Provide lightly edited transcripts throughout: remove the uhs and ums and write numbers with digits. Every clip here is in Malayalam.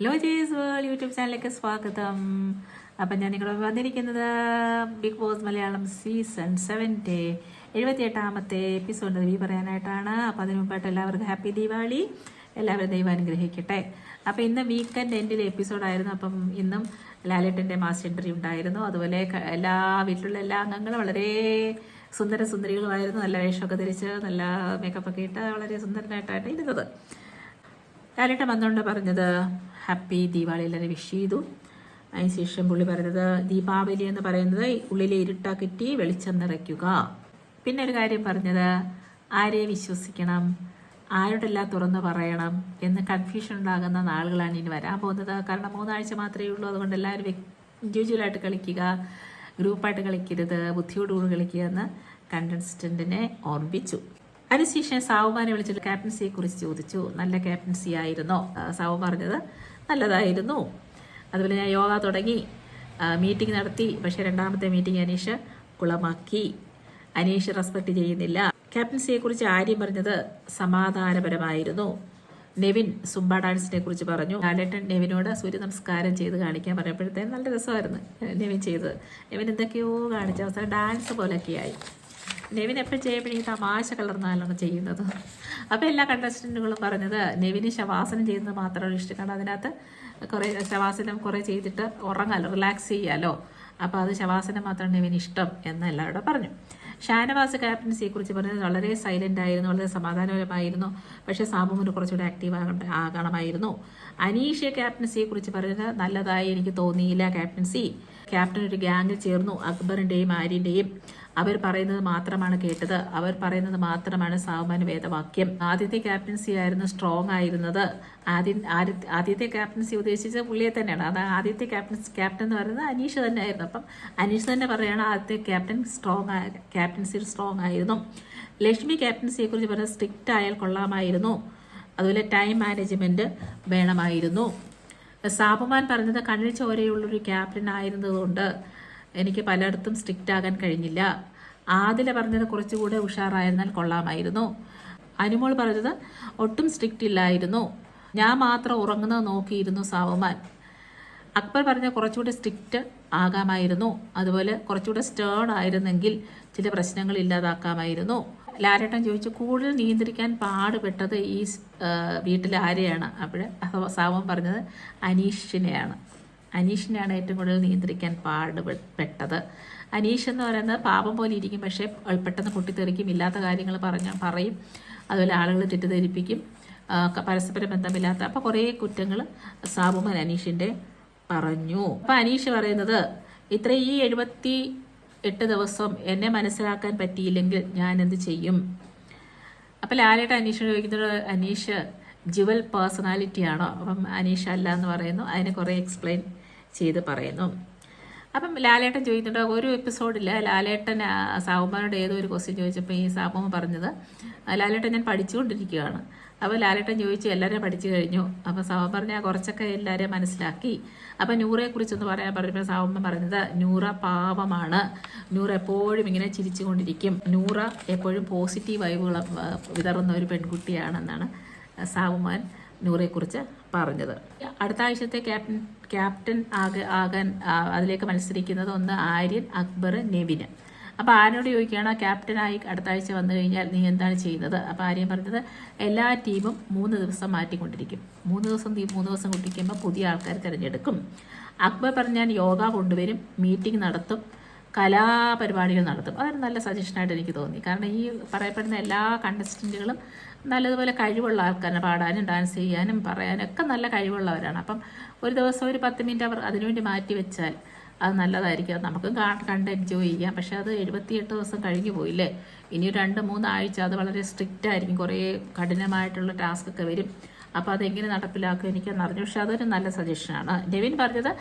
ലോജീസ് വേൾഡ് യൂട്യൂബ് ചാനലിലേക്ക് സ്വാഗതം. അപ്പം ഞാൻ നിങ്ങളോട് വന്നിരിക്കുന്നത് ബിഗ് ബോസ് മലയാളം സീസൺ 7 78ാമത്തെ എപ്പിസോഡ് റിവ്യൂ പറയാനായിട്ടാണ്. അപ്പം അതിന് മുമ്പായിട്ട് എല്ലാവർക്കും ഹാപ്പി ദീപാവലി, എല്ലാവരും ദൈവം അനുഗ്രഹിക്കട്ടെ. അപ്പം ഇന്ന് വീക്കെൻഡ് എൻഡിലെ എപ്പിസോഡായിരുന്നു. അപ്പം ഇന്നും ലാലേട്ടൻ്റെ മാസ് എൻട്രി ഉണ്ടായിരുന്നു. അതുപോലെ എല്ലാ വീട്ടിലുള്ള എല്ലാ അംഗങ്ങളും വളരെ സുന്ദരികളുമായിരുന്നു. നല്ല വേഷമൊക്കെ ധരിച്ച് നല്ല മേക്കപ്പൊക്കെ ഇട്ട് വളരെ സുന്ദരനായിട്ടാണ് ഇരുന്നത്. ലാലേട്ടൻ വന്നുകൊണ്ട് പറഞ്ഞത് ഹാപ്പി ദീപാവലി എല്ലാവരും വിഷ് ചെയ്തു. അതിനുശേഷം പുള്ളി പറഞ്ഞത് ദീപാവലി എന്ന് പറയുന്നത് ഉള്ളിലെ ഇരുട്ടാക്കിറ്റി വെളിച്ചം നിറയ്ക്കുക. പിന്നെ ഒരു കാര്യം പറഞ്ഞത് ആരെ വിശ്വസിക്കണം, ആരോടെല്ലാം തുറന്ന് പറയണം എന്ന് കൺഫ്യൂഷൻ ഉണ്ടാകുന്ന നാളുകളാണ് ഇനി വരാൻ പോകുന്നത്. കാരണം 3 ആഴ്ച മാത്രമേ ഉള്ളൂ. അതുകൊണ്ട് എല്ലാവരും ഇൻഡിവിജ്വലായിട്ട് കളിക്കുക, ഗ്രൂപ്പായിട്ട് കളിക്കരുത്, ബുദ്ധിയോടുകൂടി കളിക്കുക എന്ന് കണ്ടസ്റ്റൻറ്റിനെ ഓർമ്മിപ്പിച്ചു. അതിനുശേഷം സാവുമാനെ വിളിച്ചിട്ട് ക്യാപ്റ്റൻസിയെ കുറിച്ച് ചോദിച്ചു. നല്ല ക്യാപ്റ്റൻസി ആയിരുന്നോ? സാവു പറഞ്ഞത് നല്ലതായിരുന്നു. അതുപോലെ ഞാൻ യോഗ തുടങ്ങി, മീറ്റിംഗ് നടത്തി, പക്ഷേ 2ാമത്തെ മീറ്റിംഗ് അനീഷ് കുളമാക്കി. അനീഷ് റെസ്പെക്ട് ചെയ്യുന്നില്ല. ക്യാപ്റ്റൻസിയെ കുറിച്ച് ആര്യം പറഞ്ഞത് സമാധാനപരമായിരുന്നു. നെവിൻ സുംബ ഡാൻസിനെ കുറിച്ച് പറഞ്ഞു. ലാലേട്ടൻ നെവിനോട് സൂര്യ നമസ്കാരം ചെയ്ത് കാണിക്കാൻ പറഞ്ഞപ്പോഴത്തേനും നല്ല രസമായിരുന്നു നെവിൻ ചെയ്തത്. നെവിൻ എന്തൊക്കെയോ കാണിച്ച അവസാനം ഡാൻസ് പോലൊക്കെയായി. നെവിൻ എപ്പോഴും ചെയ്യുമ്പോഴേക്കും തമാശ കലർന്നാലാണ് ചെയ്യുന്നത്. അപ്പോൾ എല്ലാ കണ്ടസ്റ്റൻറ്റുകളും പറഞ്ഞത് നെവിന് ശവാസനം ചെയ്യുന്നത് മാത്രമാണ് ഇഷ്ടം. കാരണം അതിനകത്ത് കുറേ ശവാസനം കുറേ ചെയ്തിട്ട് ഉറങ്ങാമല്ലോ, റിലാക്സ് ചെയ്യാമല്ലോ. അപ്പോൾ അത് ശവാസനം മാത്രമാണ് നെവിന് ഇഷ്ടം എന്ന് എല്ലാവരോടും പറഞ്ഞു. ഷാനവാസ് ക്യാപ്റ്റൻസിയെ കുറിച്ച് പറഞ്ഞത് വളരെ സൈലൻ്റ് ആയിരുന്നു, വളരെ സമാധാനപരമായിരുന്നു. പക്ഷേ സാബുവിന് കുറച്ചുകൂടി ആക്റ്റീവ് ആകണമായിരുന്നു. അനീഷ് ക്യാപ്റ്റൻസിയെ കുറിച്ച് പറഞ്ഞത് നല്ലതായി എനിക്ക് തോന്നിയില്ല. ക്യാപ്റ്റൻ ഒരു ഗ്യാങ്ങിൽ ചേർന്നു. അക്ബറിൻ്റെയും ആര്യൻ്റെയും അവർ പറയുന്നത് മാത്രമാണ് കേട്ടത്. അവർ പറയുന്നത് മാത്രമാണ് സാവുമാന് വേദവാക്യം. ആദ്യത്തെ ക്യാപ്റ്റൻസി ആയിരുന്നു സ്ട്രോങ് ആയിരുന്നത്. ആദ്യത്തെ ക്യാപ്റ്റൻസി ഉദ്ദേശിച്ച പുള്ളിയെ തന്നെയാണ്. അത് ആദ്യത്തെ ക്യാപ്റ്റൻ എന്ന് പറയുന്നത് അനീഷ് തന്നെ ആയിരുന്നു. അപ്പം അനീഷ് തന്നെ പറയുകയാണ് ആദ്യത്തെ ക്യാപ്റ്റൻസി സ്ട്രോങ് ആയിരുന്നു. ലക്ഷ്മി ക്യാപ്റ്റൻസിയെ കുറിച്ച് പറഞ്ഞത് സ്ട്രിക്റ്റ് ആയാൽ കൊള്ളാമായിരുന്നു. അതുപോലെ ടൈം മാനേജ്മെൻറ്റ് വേണമായിരുന്നു. സാബുമാൻ പറഞ്ഞത് കണ്ണിൽ ചോരയുള്ളൊരു ക്യാപ്റ്റൻ ആയിരുന്നതുകൊണ്ട് എനിക്ക് പലയിടത്തും സ്ട്രിക്റ്റ് ആകാൻ കഴിഞ്ഞില്ല. ആദില പറഞ്ഞത് കുറച്ചുകൂടെ ഉഷാറായിരുന്നാൽ കൊള്ളാമായിരുന്നു. അനുമോൾ പറഞ്ഞത് ഒട്ടും സ്ട്രിക്റ്റ് ഇല്ലായിരുന്നു. ഞാൻ മാത്രം ഉറങ്ങുന്നത് നോക്കിയിരുന്നു സാവുമാൻ. അക്ബർ പറഞ്ഞ കുറച്ചുകൂടി സ്ട്രിക്റ്റ് ആകാമായിരുന്നു. അതുപോലെ കുറച്ചുകൂടെ സ്റ്റേൺ ആയിരുന്നെങ്കിൽ ചില പ്രശ്നങ്ങൾ ഇല്ലാതാക്കാമായിരുന്നു. ലാലേട്ടൻ ചോദിച്ചു കൂടുതൽ നിയന്ത്രിക്കാൻ പാടുപെട്ടത് ഈ വീട്ടിൽ ആരെയാണ്? അപ്പോൾ സാവൻ പറഞ്ഞത് അനീഷിനെയാണ് ഏറ്റവും കൂടുതൽ നിയന്ത്രിക്കാൻ പാടുപെട്ടത്. അനീഷ് എന്ന് പറയുന്നത് പാപം പോലെ ഇരിക്കും, പക്ഷേ പെട്ടെന്ന് പൊട്ടിത്തെറിക്കും, ഇല്ലാത്ത കാര്യങ്ങൾ പറയും. അതുപോലെ ആളുകൾ തെറ്റിദ്ധരിപ്പിക്കും, പരസ്പര ബന്ധമില്ലാത്ത. അപ്പോൾ കുറേ കുറ്റങ്ങൾ സാബുമാൻ അനീഷിൻ്റെ പറഞ്ഞു. അപ്പോൾ അനീഷ് പറയുന്നത് ഈ 78 ദിവസം എന്നെ മനസ്സിലാക്കാൻ പറ്റിയില്ലെങ്കിൽ ഞാൻ എന്ത് ചെയ്യും? അപ്പോൾ ലാലേട്ടൻ അനീഷിനോട് ചോദിക്കുന്നത് അനീഷ് ജുവൽ പേഴ്സണാലിറ്റി ആണോ? അപ്പം അനീഷ് അല്ല എന്ന് പറയുന്നു. അതിനെ കുറേ എക്സ്പ്ലെയിൻ ചെയ്ത് പറയുന്നു. അപ്പം ലാലേട്ടൻ ചോദിക്കുന്നുണ്ട്, ഒരു എപ്പിസോഡിൽ ലാലേട്ടൻ സാവുമാനോട് ഏതോ ഒരു ക്വസ്റ്റ്യൻ ചോദിച്ചപ്പോൾ ഈ സാവുമ്മ പറഞ്ഞത് ലാലേട്ടൻ ഞാൻ പഠിച്ചുകൊണ്ടിരിക്കുകയാണ്. അപ്പോൾ ലാലേട്ടൻ ചോദിച്ചു എല്ലാവരും പഠിച്ചു കഴിഞ്ഞു. അപ്പോൾ സാവുമ്മ പറഞ്ഞാൽ കുറച്ചൊക്കെ എല്ലാവരെയും മനസ്സിലാക്കി. അപ്പോൾ നൂറയെക്കുറിച്ചൊന്ന് പറയാൻ പറഞ്ഞപ്പോൾ സാവുമ്മ പറഞ്ഞത് നൂറ പാവമാണ്, നൂറ എപ്പോഴും ഇങ്ങനെ ചിരിച്ചുകൊണ്ടിരിക്കും, നൂറ എപ്പോഴും പോസിറ്റീവ് വൈബുകൾ വിതറുന്ന ഒരു പെൺകുട്ടിയാണെന്നാണ് സാവുമാൻ നൂറയെക്കുറിച്ച് പറഞ്ഞത്. അടുത്ത ആഴ്ചത്തെ ക്യാപ്റ്റൻ ആകാൻ അതിലേക്ക് മത്സരിക്കുന്നത് ഒന്ന് ആര്യൻ, അക്ബർ, നെവിന്. അപ്പോൾ ആര്യനോട് ചോദിക്കുകയാണ് ക്യാപ്റ്റനായി അടുത്ത ആഴ്ച വന്നു കഴിഞ്ഞാൽ നീ എന്താണ് ചെയ്യുന്നത്? അപ്പോൾ ആര്യൻ പറഞ്ഞത് എല്ലാ ടീമും 3 ദിവസം മാറ്റിക്കൊണ്ടിരിക്കും. 3 ദിവസം കൊണ്ടിരിക്കുമ്പോൾ പുതിയ ആൾക്കാർ തിരഞ്ഞെടുക്കും. അക്ബർ പറഞ്ഞാൽ യോഗ കൊണ്ടുവരും, മീറ്റിംഗ് നടത്തും, കലാപരിപാടികൾ നടത്തും. അതൊരു നല്ല സജഷനായിട്ട് എനിക്ക് തോന്നി. കാരണം ഈ പറയപ്പെടുന്ന എല്ലാ കണ്ടസ്റ്റൻറ്റുകളും നല്ലതുപോലെ കഴിവുള്ള ആൾക്കാരാണ്. പാടാനും ഡാൻസ് ചെയ്യാനും പറയാനും ഒക്കെ നല്ല കഴിവുള്ളവരാണ്. അപ്പം ഒരു ദിവസം ഒരു 10 മിനിറ്റ് അവർ അതിനുവേണ്ടി മാറ്റി വെച്ചാൽ അത് നല്ലതായിരിക്കും. അത് നമുക്കും കണ്ട് എൻജോയ് ചെയ്യാം. പക്ഷേ അത് 78 ദിവസം കഴിഞ്ഞു പോയില്ലേ. ഇനി 2-3 ആഴ്ച അത് വളരെ സ്ട്രിക്റ്റ് ആയിരിക്കും. കുറേ കഠിനമായിട്ടുള്ള ടാസ്കൊക്കെ വരും. അപ്പോൾ അതെങ്ങനെ നടപ്പിലാക്കും എനിക്കെന്ന് അറിഞ്ഞു. പക്ഷേ അതൊരു നല്ല സജഷനാണ്. നെവിൻ പറഞ്ഞത്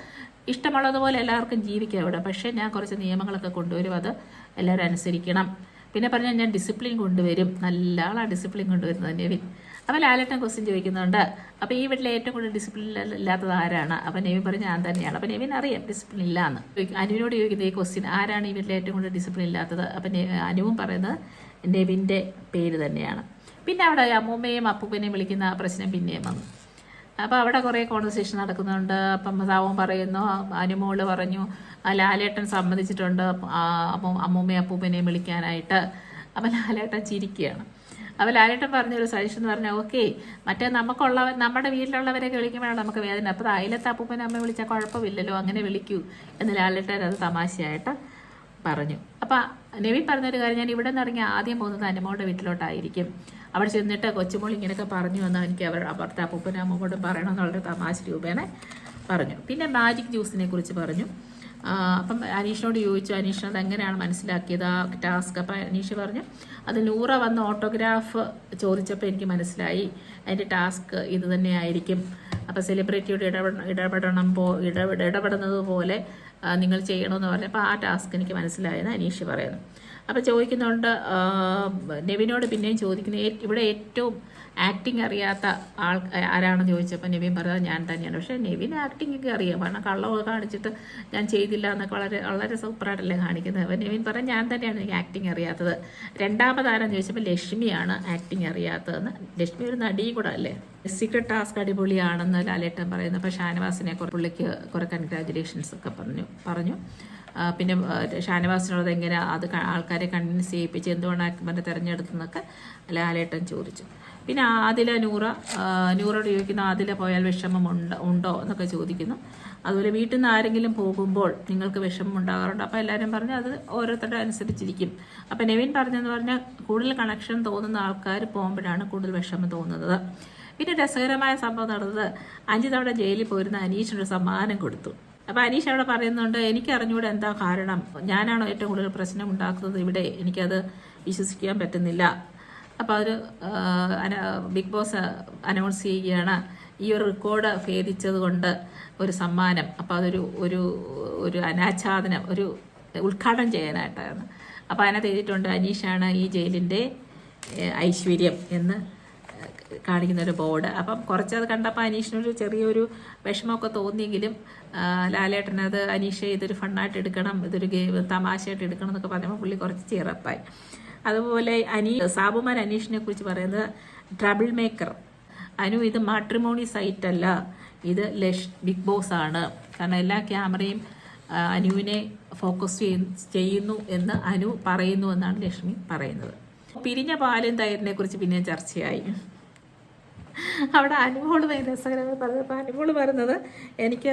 ഇഷ്ടമുള്ളതുപോലെ എല്ലാവർക്കും ജീവിക്കാം ഇവിടെ, പക്ഷേ ഞാൻ കുറച്ച് നിയമങ്ങളൊക്കെ കൊണ്ടുവരും, അത് എല്ലാവരും അനുസരിക്കണം. പിന്നെ പറഞ്ഞാൽ ഞാൻ ഡിസിപ്ലിൻ കൊണ്ടുവരും. നല്ല ആളാണ് ഡിസിപ്ലിൻ കൊണ്ടുവരുന്നത് നെവിൻ. അപ്പോൾ ലാലേട്ടൻ ക്വസ്റ്റ്യൻ ചോദിക്കുന്നുണ്ട്, അപ്പോൾ ഈ വീട്ടിൽ ഏറ്റവും കൂടുതൽ ഡിസിപ്ലിൻ ഇല്ലാത്തത് ആരാണ്? അപ്പോൾ നെവിൻ പറഞ്ഞ് ഞാൻ തന്നെയാണ്. അപ്പോൾ നെവിൻ അറിയാം ഡിസിപ്ലിൻ ഇല്ലാന്ന്. അനുവിനോട് ചോദിക്കുന്നത് ഈ ക്വസ്റ്റ്യൻ, ആരാണ് ഈ വീട്ടിൽ ഏറ്റവും കൂടുതൽ ഡിസിപ്ലിൻ ഇല്ലാത്തത്? അപ്പം അനുവും പറയുന്നത് നെവിൻ്റെ പേര് തന്നെയാണ്. പിന്നെ അവിടെ അമ്മൂമ്മയും അപ്പൂപ്പനെയും വിളിക്കുന്ന ആ പ്രശ്നം പിന്നെയും വന്നു. അപ്പോൾ അവിടെ കുറേ കോൺവെർസേഷൻ നടക്കുന്നുണ്ട്. അപ്പം സാവോൻ പറയുന്നു, അനുമോള് പറഞ്ഞു ലാലേട്ടൻ സമ്മതിച്ചിട്ടുണ്ട് അപ്പം അമ്മൂമ്മയും അപ്പൂപ്പനെയും വിളിക്കാനായിട്ട്. അപ്പം ലാലേട്ടൻ ചിരിക്കുകയാണ്. അപ്പോൾ ലാലേട്ടൻ പറഞ്ഞൊരു സജഷൻ എന്ന് പറഞ്ഞാൽ, ഓക്കെ മറ്റേ നമ്മുടെ വീട്ടിലുള്ളവരെയൊക്കെ വിളിക്കുമ്പോഴാണ് നമുക്ക് വേദന, അപ്പോൾ അയലത്തെ അപ്പൂപ്പനെ അമ്മ വിളിച്ചാൽ കുഴപ്പമില്ലല്ലോ, അങ്ങനെ വിളിക്കൂ എന്ന് ലാലേട്ടൻ അത് തമാശയായിട്ട് പറഞ്ഞു. അപ്പം നെവിൻ പറഞ്ഞൊരു കാര്യം, ഞാൻ ഇവിടെ നിന്ന് ഇറങ്ങി ആദ്യം പോകുന്നത് അനുമോളുടെ വീട്ടിലോട്ടായിരിക്കും. അവിടെ ചെന്നിട്ട് കൊച്ചുമോൾ ഇങ്ങനെയൊക്കെ പറഞ്ഞു വന്നാൽ എനിക്ക് അവരുടെ അപ്പൂപ്പനും അമ്മോടും പറയണമെന്നുള്ള തമാശ രൂപേണ പറഞ്ഞു. പിന്നെ മാജിക് ജ്യൂസിനെ കുറിച്ച് പറഞ്ഞു. അപ്പം അനീഷിനോട് ചോദിച്ചു, അനീഷിന് അത് എങ്ങനെയാണ് മനസ്സിലാക്കിയത് ആ ടാസ്ക്. അപ്പം അനീഷ് പറഞ്ഞു, അത് നൂറ വന്ന് ഓട്ടോഗ്രാഫ് ചോദിച്ചപ്പോൾ എനിക്ക് മനസ്സിലായി അതിൻ്റെ ടാസ്ക് ഇത് തന്നെയായിരിക്കും. അപ്പോൾ സെലിബ്രിറ്റിയോട് ഇടപെടുന്നത് പോലെ നിങ്ങൾ ചെയ്യണമെന്ന് പറഞ്ഞപ്പോൾ ആ ടാസ്ക് എനിക്ക് മനസ്സിലായെന്ന് അനീഷ് പറയുന്നു. അപ്പോൾ ചോദിക്കുന്നുണ്ട്, നെവിനോട് പിന്നെയും ചോദിക്കുന്നത്, ഇവിടെ ഏറ്റവും ആക്ടിങ് അറിയാത്ത ആരാണെന്ന് ചോദിച്ചപ്പോൾ നെവിൻ പറഞ്ഞത് ഞാൻ തന്നെയാണ്. പക്ഷേ നെവിൻ ആക്ടിങ് ഒക്കെ അറിയാം, കാരണം കള്ളമൊക്കെ കാണിച്ചിട്ട് ഞാൻ ചെയ്തില്ല എന്നൊക്കെ വളരെ വളരെ സൂപ്പറായിട്ടല്ലേ കാണിക്കുന്നത്. അപ്പോൾ നെവിൻ പറഞ്ഞു ഞാൻ തന്നെയാണ് എനിക്ക് ആക്ടിങ് അറിയാത്തത്. രണ്ടാമതാരെന്ന് ചോദിച്ചപ്പോൾ ലക്ഷ്മിയാണ് ആക്ടിങ് അറിയാത്തതെന്ന്. ലക്ഷ്മി ഒരു നടിയും കൂടെ അല്ലേ. സീക്രട്ട് ടാസ്ക് അടിപൊളിയാണെന്ന് ലാലേട്ടൻ പറയുന്നു. അപ്പോൾ ഷാനവാസിനെ പുള്ളിക്ക് കുറേ കൺഗ്രാജുലേഷൻസ് ഒക്കെ പറഞ്ഞു. പിന്നെ ഷാനവാസിനോട് എങ്ങനെ അത് ആൾക്കാരെ കൺവിൻസ് ചെയ്യിപ്പിച്ച് എന്തുകൊണ്ട് അക്ബറിനെ തിരഞ്ഞെടുത്തെന്നൊക്കെ ലാലേട്ടൻ ചോദിച്ചു. പിന്നെ നൂറോട് ചോദിക്കുന്നു, ആദില പോയാൽ വിഷമം ഉണ്ടോ എന്നൊക്കെ ചോദിക്കുന്നു. അതുപോലെ വീട്ടിൽ നിന്ന് ആരെങ്കിലും പോകുമ്പോൾ നിങ്ങൾക്ക് വിഷമം ഉണ്ടാകാറുണ്ട്. അപ്പോൾ എല്ലാവരും പറഞ്ഞു അത് ഓരോരുത്തരുടെ അനുസരിച്ചിരിക്കും. അപ്പം നെവിൻ പറഞ്ഞെന്ന് പറഞ്ഞാൽ കൂടുതൽ കണക്ഷൻ തോന്നുന്ന ആൾക്കാർ പോകുമ്പോഴാണ് കൂടുതൽ വിഷമം തോന്നുന്നത്. പിന്നെ രസകരമായ സംഭവം നടന്നത്, 5 തവണ ജയിലിൽ പോയിരുന്ന അനീഷിനൊരു സമ്മാനം കൊടുത്തു. അപ്പോൾ അനീഷ് അവിടെ പറയുന്നുണ്ട്, എനിക്കറിഞ്ഞൂടെ എന്താ കാരണം, ഞാനാണോ ഏറ്റവും കൂടുതൽ പ്രശ്നം ഉണ്ടാക്കുന്നത് ഇവിടെ, എനിക്കത് വിശ്വസിക്കാൻ പറ്റുന്നില്ല. അപ്പോൾ അത് ബിഗ് ബോസ് അനൗൺസ് ചെയ്യുകയാണ്, ഈ ഒരു റെക്കോർഡ് ഭേദിച്ചത് കൊണ്ട് ഒരു സമ്മാനം. അപ്പോൾ അതൊരു ഒരു അനാച്ഛാദനം, ഒരു ഉദ്ഘാടനം ചെയ്യാനായിട്ടായിരുന്നു. അപ്പോൾ അതിനകത്ത് എഴുതിയിട്ടുണ്ട്, അനീഷാണ് ഈ ജയിലിൻ്റെ ഐശ്വര്യം എന്ന് കാണിക്കുന്നൊരു ബോർഡ്. അപ്പം കുറച്ചത് കണ്ടപ്പോൾ അനീഷിനൊരു ചെറിയൊരു വിഷമമൊക്കെ തോന്നിയെങ്കിലും ലാലേട്ടനത് അനീഷ് ഇതൊരു ഫണ്ണായിട്ട് എടുക്കണം, ഇതൊരു തമാശയായിട്ട് എടുക്കണം എന്നൊക്കെ പറഞ്ഞപ്പോൾ പുള്ളി കുറച്ച് ചിറപ്പായി. അതുപോലെ സാബുമാൻ അനീഷിനെ കുറിച്ച് പറയുന്നത് ട്രബിൾ മേക്കർ. ഇത് മാട്രിമോണി സൈറ്റ് അല്ല, ഇത് ബിഗ് ബോസ് ആണ്. കാരണം എല്ലാ ക്യാമറയും അനുവിനെ ഫോക്കസ് ചെയ്യുന്നു എന്ന് അനു പറയുന്നു എന്നാണ് ലക്ഷ്മി പറയുന്നത്. പിരിഞ്ഞ പാലും തൈരിനെ കുറിച്ച് പിന്നെ ചർച്ചയായി. അവിടെ അനുമോള് രസകരമായി പറഞ്ഞപ്പോൾ അനുമോള് പറയുന്നത്, എനിക്ക്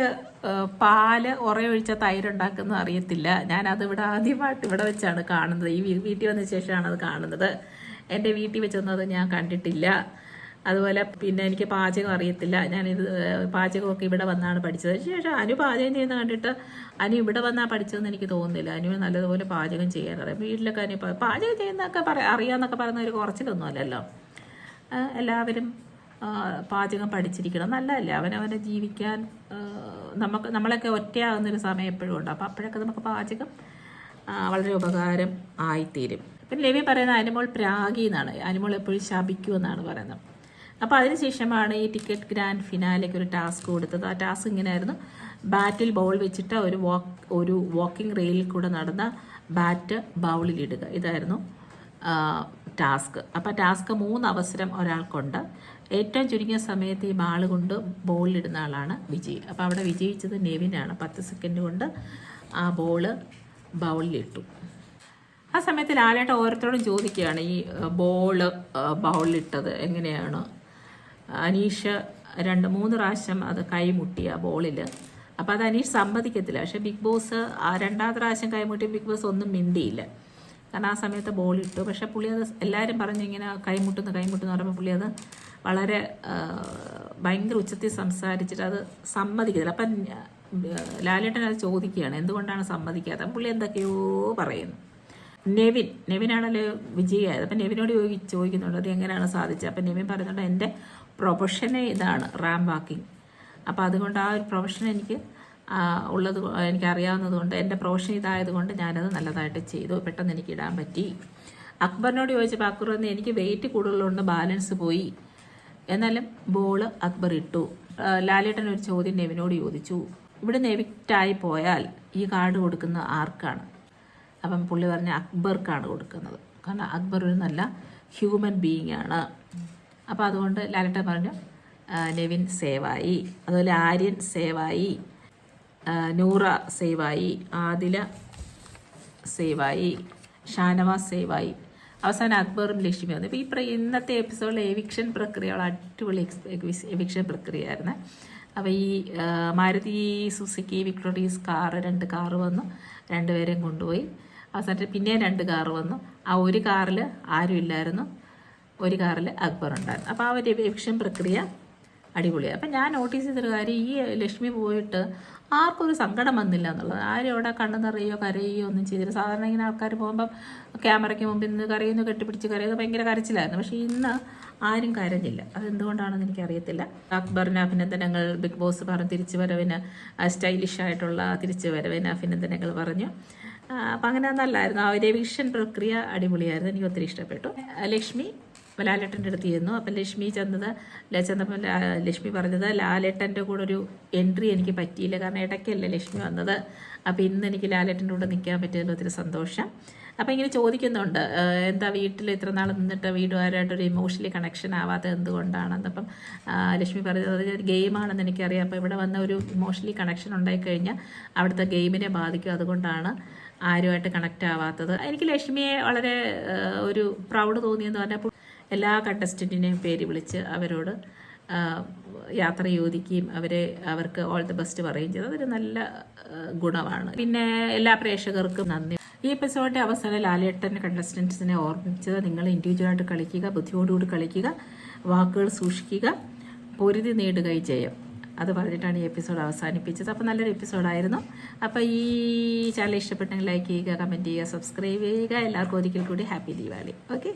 പാല് ഉറയൊഴിച്ച തൈരുണ്ടാക്കുന്നത് അറിയത്തില്ല, ഞാനത് ആദ്യമായിട്ട് ഇവിടെ വെച്ചാണ് കാണുന്നത്, ഈ വീട്ടിൽ വന്ന ശേഷമാണ് അത് കാണുന്നത്, എൻ്റെ വീട്ടിൽ വെച്ചൊന്നത് ഞാൻ കണ്ടിട്ടില്ല. അതുപോലെ പിന്നെ എനിക്ക് പാചകം അറിയത്തില്ല, ഞാനിത് പാചകമൊക്കെ ഇവിടെ വന്നാണ് പഠിച്ചത്. ശേഷം അനു പാചകം ചെയ്യുന്നത് കണ്ടിട്ട് അനു ഇവിടെ വന്നാൽ പഠിച്ചതെന്ന് എനിക്ക് തോന്നുന്നില്ല. അനു നല്ലതുപോലെ പാചകം ചെയ്യാനറിയാം. വീട്ടിലൊക്കെ അനു പാചകം ചെയ്യുന്നതൊക്കെ അറിയാമെന്നൊക്കെ പറയുന്ന ഒരു കുറച്ചിലൊന്നും അല്ലല്ലോ. എല്ലാവരും പാചകം പഠിച്ചിരിക്കണം, നല്ലതല്ലേ. അവനവനെ ജീവിക്കാൻ നമ്മളൊക്കെ ഒറ്റയാകുന്നൊരു സമയം എപ്പോഴും ഉണ്ട്. അപ്പോൾ അപ്പോഴൊക്കെ നമുക്ക് പാചകം വളരെ ഉപകാരം ആയിത്തീരും. പിന്നെ ലെവി പറയുന്ന അനുമോൾ പ്രാഗി എന്നാണ്, അനുമോൾ എപ്പോഴും ശപിക്കുമെന്നാണ് പറയുന്നത്. അപ്പോൾ അതിനുശേഷമാണ് ഈ ടിക്കറ്റ് ഗ്രാൻഡ് ഫിനാലേക്ക് ഒരു ടാസ്ക് കൊടുത്തത്. ആ ടാസ്ക് ഇങ്ങനെയായിരുന്നു, ബാറ്റിൽ ബൗൾ വെച്ചിട്ട് ഒരു വാക്കിംഗ് റെയിലിൽ കൂടെ നടന്ന ബാറ്റ് ബൗളിലിടുക, ഇതായിരുന്നു ടാസ്ക്. അപ്പോൾ ടാസ്ക് 3 അവസരം ഒരാൾക്കുണ്ട്. ഏറ്റവും ചുരുങ്ങിയ സമയത്ത് ഈ ബാൾ കൊണ്ട് ബോളിലിടുന്ന ആളാണ് വിജയി. അപ്പോൾ അവിടെ വിജയിച്ചത് നെവിനാണ്. 10 സെക്കൻഡ് കൊണ്ട് ആ ബോള് ബൗളിലിട്ടു. ആ സമയത്ത് ലാലേട്ടൻ ഓരോരുത്തരോടും ചോദിക്കുകയാണ്, ഈ ബൗളിലിട്ടത് എങ്ങനെയാണ്. അനീഷ് 2-3 പ്രാവശ്യം അത് കൈമുട്ടിയ ബോളിൽ. അപ്പോൾ അത് അനീഷ് സമ്മതിക്കത്തില്ല. പക്ഷേ ബിഗ് ബോസ് 2ാമത്തെ പ്രാവശ്യം കൈമുട്ടി ബിഗ് ബോസ് ഒന്നും മിണ്ടിയില്ല. കാരണം ആ സമയത്ത് ബോളിട്ടു. പക്ഷേ പുള്ളി അത് എല്ലാവരും പറഞ്ഞു ഇങ്ങനെ കൈമുട്ടുന്നു പറയുമ്പോൾ പുള്ളി അത് വളരെ ഭയങ്കര ഉച്ചത്തിൽ സംസാരിച്ചിട്ട് അത് സമ്മതിക്കത്തില്ല. അപ്പം ലാലേട്ടൻ അത് ചോദിക്കുകയാണ്, എന്തുകൊണ്ടാണ് സമ്മതിക്കാത്തത്. പുള്ളി എന്തൊക്കെയോ പറയുന്നു. നെവിനാണല്ലോ വിജയിയായത്. അപ്പം നെവിനോട് ചോദിക്കുന്നുണ്ട് അത് എങ്ങനെയാണ് സാധിച്ചത്. അപ്പം നെവിൻ പറയുന്നുണ്ട്, എൻ്റെ പ്രൊഫഷനെ ഇതാണ് റാം വാക്കിംഗ്. അപ്പോൾ അതുകൊണ്ട് ആ ഒരു പ്രൊഫഷൻ എനിക്ക് എനിക്കറിയാവുന്നത് കൊണ്ട്, എൻ്റെ പ്രൊഫഷൻ ഇതായതുകൊണ്ട് ഞാനത് നല്ലതായിട്ട് ചെയ്തു, പെട്ടെന്ന് എനിക്ക് ഇടാൻ പറ്റി. അക്ബറിനോട് ചോദിച്ചപ്പോൾ അക്ബർ വന്ന് എനിക്ക് വെയിറ്റ് കൂടുതലുണ്ട്, ബാലൻസ് പോയി. എന്നാലും ബോള് അക്ബർ ഇട്ടു. ലാലേട്ടൻ ഒരു ചോദ്യം നെവിനോട് ചോദിച്ചു, ഇവിടുന്ന് എവിക്റ്റായി പോയാൽ ഈ കാർഡ് കൊടുക്കുന്ന ആർക്കാണ്. അപ്പം പുള്ളി പറഞ്ഞ അക്ബർക്കാണ് കൊടുക്കുന്നത്, കാരണം അക്ബർ ഒരു നല്ല ഹ്യൂമൻ ബീയിങ് ആണ്. അപ്പോൾ അതുകൊണ്ട് ലാലേട്ടൻ പറഞ്ഞു നെവിൻ സേവായി, അതുപോലെ ആര്യൻ സേവായി, നൂറ സേവായി, ആദില സേവായി, ഷാനവാസ് സേവായി, അവസാനം അക്ബറും ലക്ഷ്മി വന്നു. ഇപ്പോൾ ഇന്നത്തെ എപ്പിസോഡിൽ എവിക്ഷൻ പ്രക്രിയകൾ അടിപൊളി എവിക്ഷൻ പ്രക്രിയയായിരുന്നു. അപ്പോൾ ഈ Maruti Suzuki victorious car 2 car വന്നു, 2 പേരെയും കൊണ്ടുപോയി. അവസാനത്തിൽ പിന്നെയും 2 കാറ് വന്നു. ആ ഒരു കാറിൽ ആരും ഇല്ലായിരുന്നു, ഒരു കാറിൽ അക്ബർ ഉണ്ടായിരുന്നു. അപ്പോൾ ആ ഒരു എവിക്ഷൻ പ്രക്രിയ അടിപൊളിയാണ്. അപ്പം ഞാൻ നോട്ടീസ് ചെയ്തൊരു കാര്യം, ഈ ലക്ഷ്മി പോയിട്ട് ആർക്കും ഒരു സങ്കടം വന്നില്ല എന്നുള്ളത്. ആരും അവിടെ കണ്ണു നിറയോ കരയോ ഒന്നും ചെയ്തില്ല. സാധാരണ ഇങ്ങനെ ആൾക്കാർ പോകുമ്പം ക്യാമറയ്ക്ക് മുമ്പിൽ നിന്ന് കരയുന്നു, കെട്ടിപ്പിടിച്ച് കരയുന്നത് ഭയങ്കര കരച്ചിലായിരുന്നു. പക്ഷേ ഇന്ന് ആരും കരഞ്ഞില്ല. അതെന്തുകൊണ്ടാണെന്ന് എനിക്കറിയത്തില്ല. അക്ബറിന് അഭിനന്ദനങ്ങൾ, ബിഗ് ബോസ് പറഞ്ഞു തിരിച്ചു വരവിന്, സ്റ്റൈലിഷ് ആയിട്ടുള്ള തിരിച്ചു വരവിന് അഭിനന്ദനങ്ങൾ പറഞ്ഞു. അപ്പം അങ്ങനെ നല്ലായിരുന്നു. ആ ഒരു എവിക്ഷൻ പ്രക്രിയ അടിപൊളിയായിരുന്നു, എനിക്ക് ഒത്തിരി ഇഷ്ടപ്പെട്ടു. ലക്ഷ്മി ലാലേട്ടൻ്റെ അടുത്ത് ചെന്നു. അപ്പം ലക്ഷ്മി ചെന്നപ്പോൾ ലക്ഷ്മി പറഞ്ഞത്, ലാലേട്ടൻ്റെ കൂടെ ഒരു എൻട്രി എനിക്ക് പറ്റിയില്ല, കാരണം ഇടയ്ക്കല്ലേ ലക്ഷ്മി വന്നത്. അപ്പം ഇന്ന് എനിക്ക് ലാലേട്ടൻ്റെ കൂടെ നിൽക്കാൻ പറ്റിയതിൽ ഒത്തിരി സന്തോഷം. അപ്പം ഇങ്ങനെ ചോദിക്കുന്നുണ്ട്, എന്താ വീട്ടിൽ ഇത്ര നാൾ നിന്നിട്ട് വീടുകാരായിട്ടൊരു ഇമോഷണലി കണക്ഷൻ ആവാത്തത് എന്തുകൊണ്ടാണെന്ന്. അപ്പം ലക്ഷ്മി പറഞ്ഞത് അത് ഗെയിമാണെന്ന് എനിക്കറിയാം. അപ്പോൾ ഇവിടെ വന്ന ഒരു ഇമോഷണലി കണക്ഷൻ ഉണ്ടായിക്കഴിഞ്ഞാൽ അവിടുത്തെ ഗെയിമിനെ ബാധിക്കും, അതുകൊണ്ടാണ് ആരുമായിട്ട് കണക്റ്റ് ആവാത്തത്. എനിക്ക് ലക്ഷ്മിയെ വളരെ ഒരു പ്രൗഡ് തോന്നിയെന്ന് പറഞ്ഞപ്പോൾ എല്ലാ കണ്ടസ്റ്റൻറ്റിനെയും പേര് വിളിച്ച് അവരോട് യാത്ര ചോദിക്കുകയും അവർക്ക് ഓൾ ദി ബെസ്റ്റ് പറയുകയും ചെയ്തത് അതൊരു നല്ല ഗുണമാണ്. പിന്നെ എല്ലാ പ്രേക്ഷകർക്കും നന്ദി. ഈ എപ്പിസോഡിൻ്റെ അവസാനം ലാലേട്ടൻ കണ്ടസ്റ്റൻസിനെ ഓർമ്മിച്ചത്, നിങ്ങൾ ഇൻഡിവിജ്വലായിട്ട് കളിക്കുക, ബുദ്ധിയോടുകൂടി കളിക്കുക, വാക്കുകൾ സൂക്ഷിക്കുക, പൊരുതി നേടുക ജയം. അത് പറഞ്ഞിട്ടാണ് ഈ എപ്പിസോഡ് അവസാനിപ്പിച്ചത്. അപ്പോൾ നല്ലൊരു എപ്പിസോഡായിരുന്നു. അപ്പോൾ ഈ ചാനൽ ഇഷ്ടപ്പെട്ടെങ്കിൽ ലൈക്ക് ചെയ്യുക, കമൻറ്റ് ചെയ്യുക, സബ്സ്ക്രൈബ് ചെയ്യുക. എല്ലാവർക്കും ഒരിക്കൽ കൂടി ഹാപ്പി ദീപാവലി. ഓക്കെ.